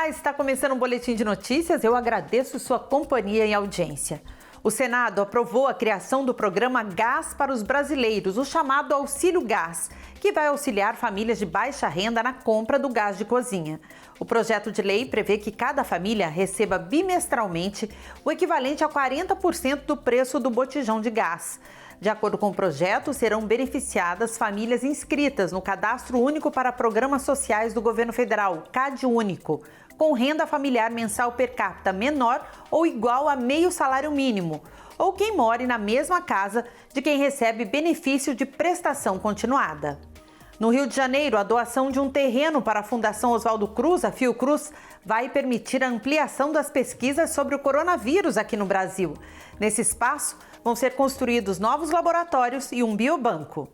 Olá, está começando um boletim de notícias. Eu agradeço sua companhia e audiência. O Senado aprovou a criação do programa Gás para os Brasileiros, o chamado Auxílio Gás, que vai auxiliar famílias de baixa renda na compra do gás de cozinha. O projeto de lei prevê que cada família receba bimestralmente o equivalente a 40% do preço do botijão de gás. De acordo com o projeto, serão beneficiadas famílias inscritas no Cadastro Único para Programas Sociais do Governo Federal, CadÚnico, com renda familiar mensal per capita menor ou igual a meio salário mínimo, ou quem more na mesma casa de quem recebe benefício de prestação continuada. No Rio de Janeiro, a doação de um terreno para a Fundação Oswaldo Cruz, a Fiocruz, vai permitir a ampliação das pesquisas sobre o coronavírus aqui no Brasil. Nesse espaço, vão ser construídos novos laboratórios e um biobanco.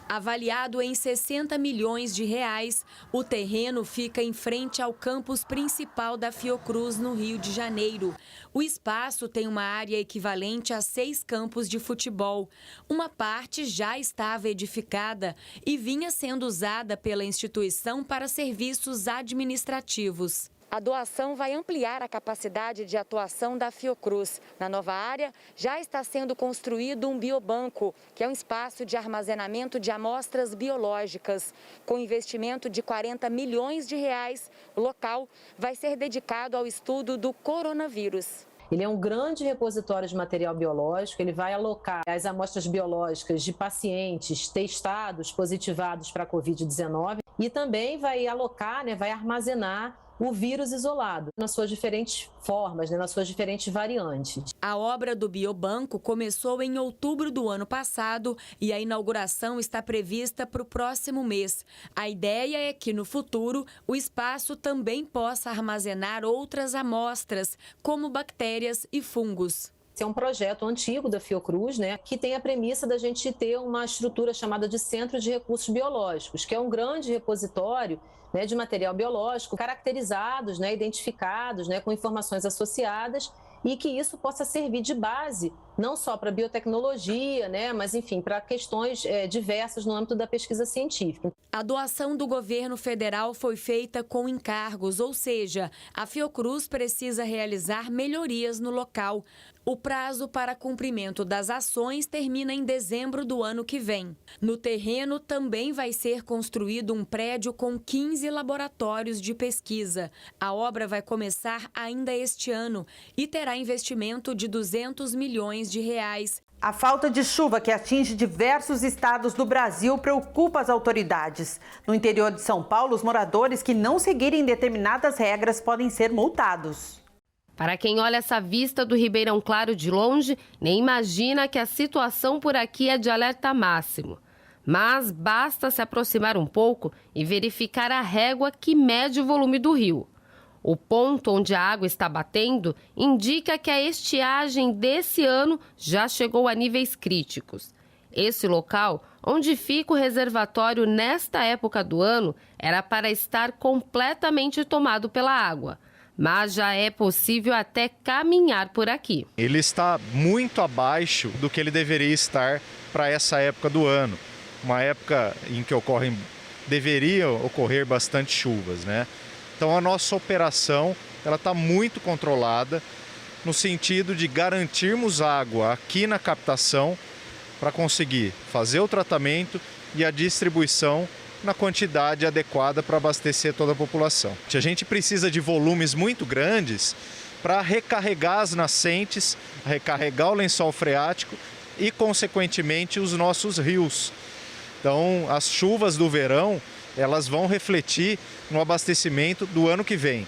Avaliado em 60 milhões de reais, o terreno fica em frente ao campus principal da Fiocruz, no Rio de Janeiro. O espaço tem uma área equivalente a 6 campos de futebol. Uma parte já estava edificada e vinha sendo usada pela instituição para serviços administrativos. A doação vai ampliar a capacidade de atuação da Fiocruz. Na nova área, já está sendo construído um biobanco, que é um espaço de armazenamento de amostras biológicas. Com investimento de 40 milhões de reais, o local vai ser dedicado ao estudo do coronavírus. Ele é um grande repositório de material biológico, ele vai alocar as amostras biológicas de pacientes testados, positivados para a Covid-19 e também vai alocar, vai armazenar o vírus isolado nas suas diferentes formas, nas suas diferentes variantes. A obra do biobanco começou em outubro do ano passado e a inauguração está prevista para o próximo mês. A ideia é que, no futuro, o espaço também possa armazenar outras amostras, como bactérias e fungos. Esse é um projeto antigo da Fiocruz, que tem a premissa da gente ter uma estrutura chamada de Centro de Recursos Biológicos, que é um grande repositório de material biológico, caracterizados, identificados, com informações associadas, e que isso possa servir de base, não só para biotecnologia, mas, enfim, para questões diversas no âmbito da pesquisa científica. A doação do governo federal foi feita com encargos, ou seja, a Fiocruz precisa realizar melhorias no local. O prazo para cumprimento das ações termina em dezembro do ano que vem. No terreno também vai ser construído um prédio com 15 laboratórios de pesquisa. A obra vai começar ainda este ano e terá investimento de 200 milhões de reais. A falta de chuva que atinge diversos estados do Brasil preocupa as autoridades. No interior de São Paulo, os moradores que não seguirem determinadas regras podem ser multados. Para quem olha essa vista do Ribeirão Claro de longe, nem imagina que a situação por aqui é de alerta máximo. Mas basta se aproximar um pouco e verificar a régua que mede o volume do rio. O ponto onde a água está batendo indica que a estiagem desse ano já chegou a níveis críticos. Esse local, onde fica o reservatório nesta época do ano, era para estar completamente tomado pela água. Mas já é possível até caminhar por aqui. Ele está muito abaixo do que ele deveria estar para essa época do ano. Uma época em que deveriam ocorrer bastante chuvas, Então a nossa operação está muito controlada no sentido de garantirmos água aqui na captação para conseguir fazer o tratamento e a distribuição na quantidade adequada para abastecer toda a população. A gente precisa de volumes muito grandes para recarregar as nascentes, recarregar o lençol freático e, consequentemente, os nossos rios. Então, as chuvas do verão, elas vão refletir no abastecimento do ano que vem.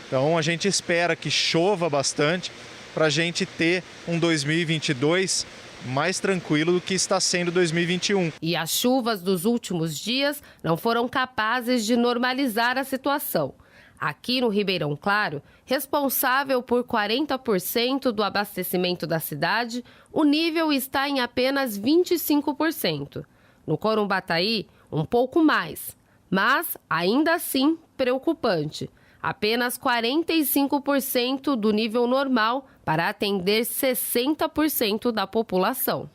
Então, a gente espera que chova bastante para a gente ter um 2022 mais tranquilo do que está sendo 2021. E as chuvas dos últimos dias não foram capazes de normalizar a situação. Aqui no Ribeirão Claro, responsável por 40% do abastecimento da cidade, o nível está em apenas 25%. No Corumbataí, um pouco mais, mas ainda assim preocupante. Apenas 45% do nível normal para atender 60% da população.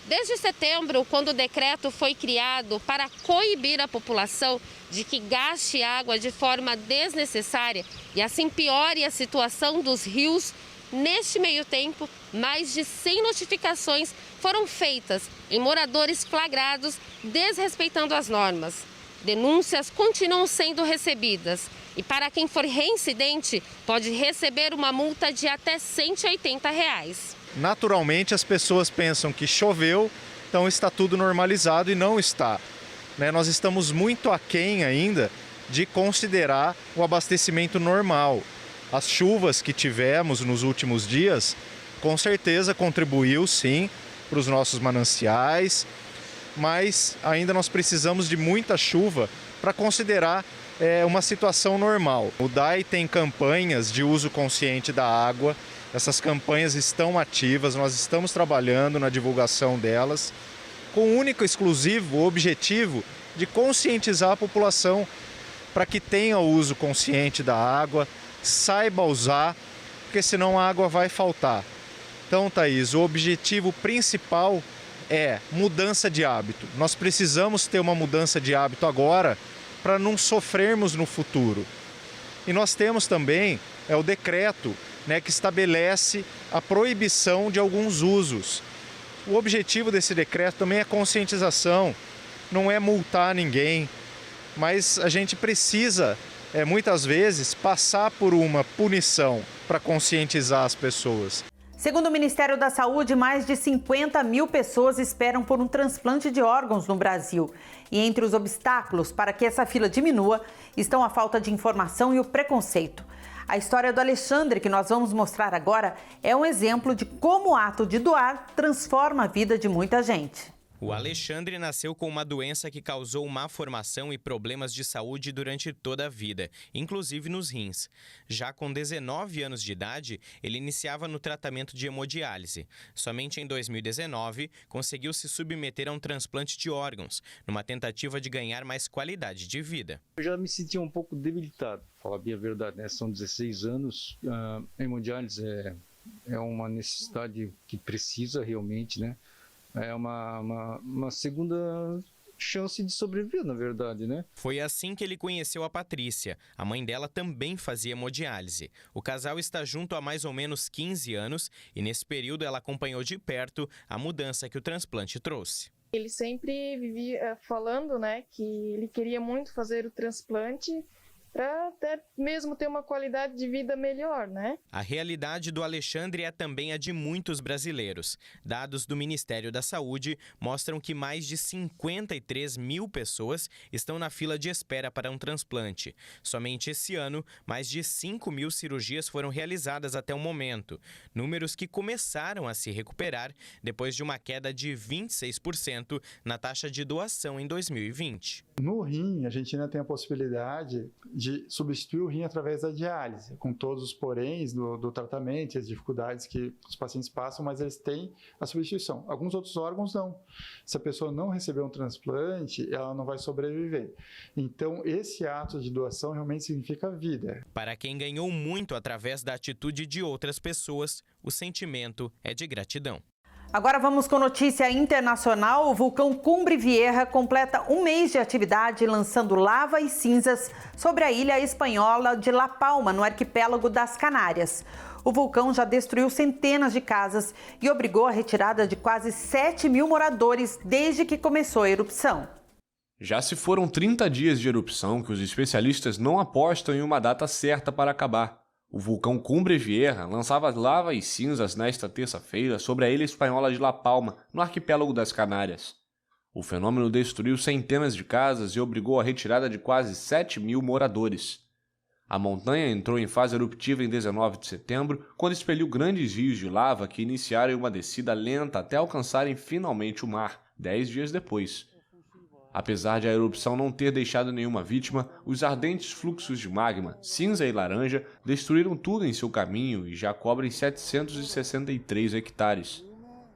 Desde setembro, quando o decreto foi criado para coibir a população de que gaste água de forma desnecessária e assim piore a situação dos rios, neste meio tempo, mais de 100 notificações foram feitas em moradores flagrados desrespeitando as normas. Denúncias continuam sendo recebidas e para quem for reincidente pode receber uma multa de até R$ 180. Naturalmente as pessoas pensam que choveu, então está tudo normalizado e não está. Nós estamos muito aquém ainda de considerar o abastecimento normal. As chuvas que tivemos nos últimos dias, com certeza contribuiu sim para os nossos mananciais, mas ainda nós precisamos de muita chuva para considerar uma situação normal. O DAI tem campanhas de uso consciente da água, essas campanhas estão ativas, nós estamos trabalhando na divulgação delas, com o único e exclusivo objetivo de conscientizar a população para que tenha o uso consciente da água, saiba usar, porque senão a água vai faltar. Então, Thaís, o objetivo principal é mudança de hábito. Nós precisamos ter uma mudança de hábito agora para não sofrermos no futuro. E nós temos também o decreto, que estabelece a proibição de alguns usos. O objetivo desse decreto também é conscientização, não é multar ninguém, mas a gente precisa, muitas vezes, passar por uma punição para conscientizar as pessoas. Segundo o Ministério da Saúde, mais de 50 mil pessoas esperam por um transplante de órgãos no Brasil. E entre os obstáculos para que essa fila diminua estão a falta de informação e o preconceito. A história do Alexandre, que nós vamos mostrar agora, é um exemplo de como o ato de doar transforma a vida de muita gente. O Alexandre nasceu com uma doença que causou má formação e problemas de saúde durante toda a vida, inclusive nos rins. Já com 19 anos de idade, ele iniciava no tratamento de hemodiálise. Somente em 2019, conseguiu se submeter a um transplante de órgãos, numa tentativa de ganhar mais qualidade de vida. Eu já me sentia um pouco debilitado, falar bem a verdade, São 16 anos, a hemodiálise é uma necessidade que precisa realmente, É uma segunda chance de sobreviver, na verdade, Foi assim que ele conheceu a Patrícia. A mãe dela também fazia hemodiálise. O casal está junto há mais ou menos 15 anos e nesse período ela acompanhou de perto a mudança que o transplante trouxe. Ele sempre vivia falando, que ele queria muito fazer o transplante para até mesmo ter uma qualidade de vida melhor, A realidade do Alexandre é também a de muitos brasileiros. Dados do Ministério da Saúde mostram que mais de 53 mil pessoas estão na fila de espera para um transplante. Somente esse ano, mais de 5 mil cirurgias foram realizadas até o momento. Números que começaram a se recuperar depois de uma queda de 26% na taxa de doação em 2020. No rim, a gente ainda tem a possibilidade de substituir o rim através da diálise, com todos os poréns do tratamento e as dificuldades que os pacientes passam, mas eles têm a substituição. Alguns outros órgãos não. Se a pessoa não receber um transplante, ela não vai sobreviver. Então, esse ato de doação realmente significa vida. Para quem ganhou muito através da atitude de outras pessoas, o sentimento é de gratidão. Agora vamos com notícia internacional. O vulcão Cumbre Vieja completa um mês de atividade, lançando lava e cinzas sobre a ilha espanhola de La Palma, no arquipélago das Canárias. O vulcão já destruiu centenas de casas e obrigou a retirada de quase 7 mil moradores desde que começou a erupção. Já se foram 30 dias de erupção que os especialistas não apostam em uma data certa para acabar. O vulcão Cumbre Vieja lançava lava e cinzas nesta terça-feira sobre a ilha espanhola de La Palma, no arquipélago das Canárias. O fenômeno destruiu centenas de casas e obrigou a retirada de quase 7 mil moradores. A montanha entrou em fase eruptiva em 19 de setembro, quando expeliu grandes rios de lava que iniciaram uma descida lenta até alcançarem finalmente o mar, 10 dias depois. Apesar de a erupção não ter deixado nenhuma vítima, os ardentes fluxos de magma, cinza e laranja, destruíram tudo em seu caminho e já cobrem 763 hectares.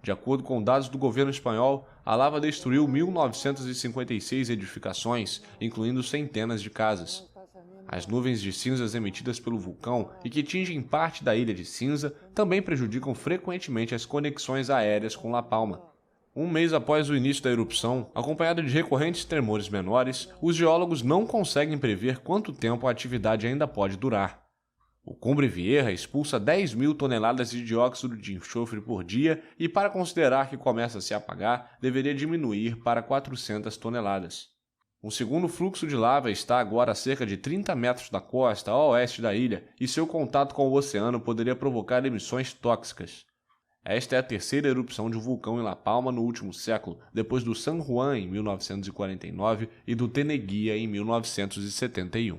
De acordo com dados do governo espanhol, a lava destruiu 1.956 edificações, incluindo centenas de casas. As nuvens de cinzas emitidas pelo vulcão e que tingem parte da ilha de cinza também prejudicam frequentemente as conexões aéreas com La Palma. Um mês após o início da erupção, acompanhado de recorrentes tremores menores, os geólogos não conseguem prever quanto tempo a atividade ainda pode durar. O Cumbre Vieja expulsa 10 mil toneladas de dióxido de enxofre por dia e, para considerar que começa a se apagar, deveria diminuir para 400 toneladas. Um segundo fluxo de lava está agora a cerca de 30 metros da costa a oeste da ilha e seu contato com o oceano poderia provocar emissões tóxicas. Esta é a terceira erupção de um vulcão em La Palma no último século, depois do San Juan em 1949 e do Teneguía em 1971.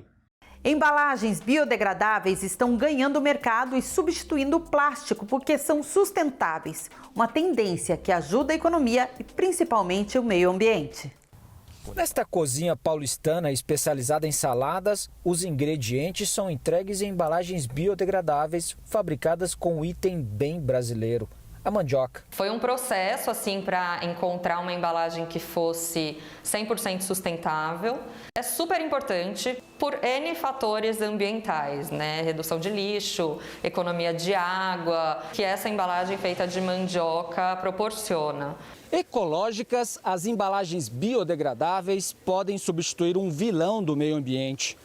Embalagens biodegradáveis estão ganhando mercado e substituindo o plástico porque são sustentáveis, uma tendência que ajuda a economia e principalmente o meio ambiente. Nesta cozinha paulistana especializada em saladas, os ingredientes são entregues em embalagens biodegradáveis fabricadas com um item bem brasileiro, a mandioca. Foi um processo assim para encontrar uma embalagem que fosse 100% sustentável. É super importante por N fatores ambientais, né? Redução de lixo, economia de água, que essa embalagem feita de mandioca proporciona. Ecológicas, as embalagens biodegradáveis podem substituir um vilão do meio ambiente.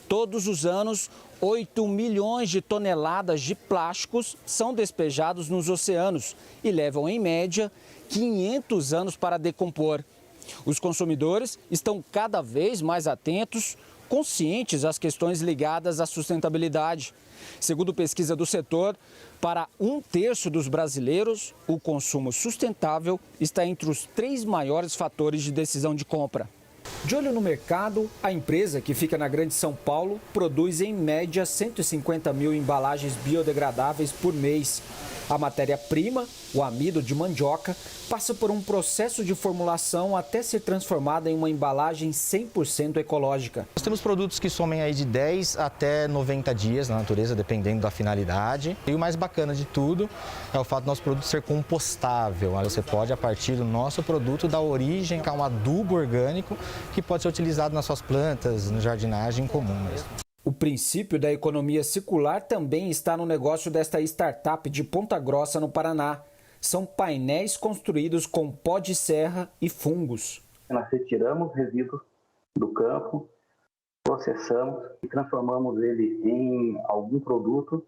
Todos os anos, 8 milhões de toneladas de plásticos são despejados nos oceanos e levam, em média, 500 anos para decompor. Os consumidores estão cada vez mais atentos, conscientes às questões ligadas à sustentabilidade. Segundo pesquisa do setor, para 1/3 dos brasileiros, o consumo sustentável está entre os 3 maiores fatores de decisão de compra. De olho no mercado, a empresa, que fica na Grande São Paulo, produz em média 150 mil embalagens biodegradáveis por mês. A matéria-prima, o amido de mandioca, passa por um processo de formulação até ser transformada em uma embalagem 100% ecológica. Nós temos produtos que somem aí de 10 até 90 dias na natureza, dependendo da finalidade. E o mais bacana de tudo é o fato do nosso produto ser compostável. Você pode, a partir do nosso produto, dar origem a um adubo orgânico que pode ser utilizado nas suas plantas, na jardinagem comum mesmo. O princípio da economia circular também está no negócio desta startup de Ponta Grossa, no Paraná. São painéis construídos com pó de serra e fungos. Nós retiramos resíduos do campo, processamos e transformamos ele em algum produto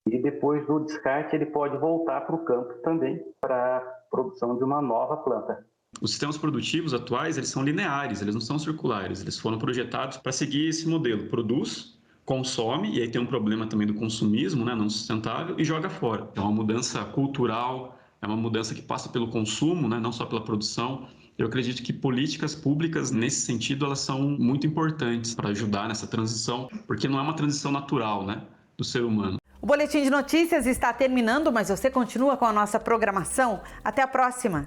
e depois do descarte ele pode voltar para o campo também para a produção de uma nova planta. Os sistemas produtivos atuais, eles são lineares, eles não são circulares. Eles foram projetados para seguir esse modelo. Produz, consome, e aí tem um problema também do consumismo, né, não sustentável, e joga fora. É uma mudança cultural, é uma mudança que passa pelo consumo, né, não só pela produção. Eu acredito que políticas públicas, nesse sentido, elas são muito importantes para ajudar nessa transição, porque não é uma transição natural, né, do ser humano. O Boletim de Notícias está terminando, mas você continua com a nossa programação. Até a próxima!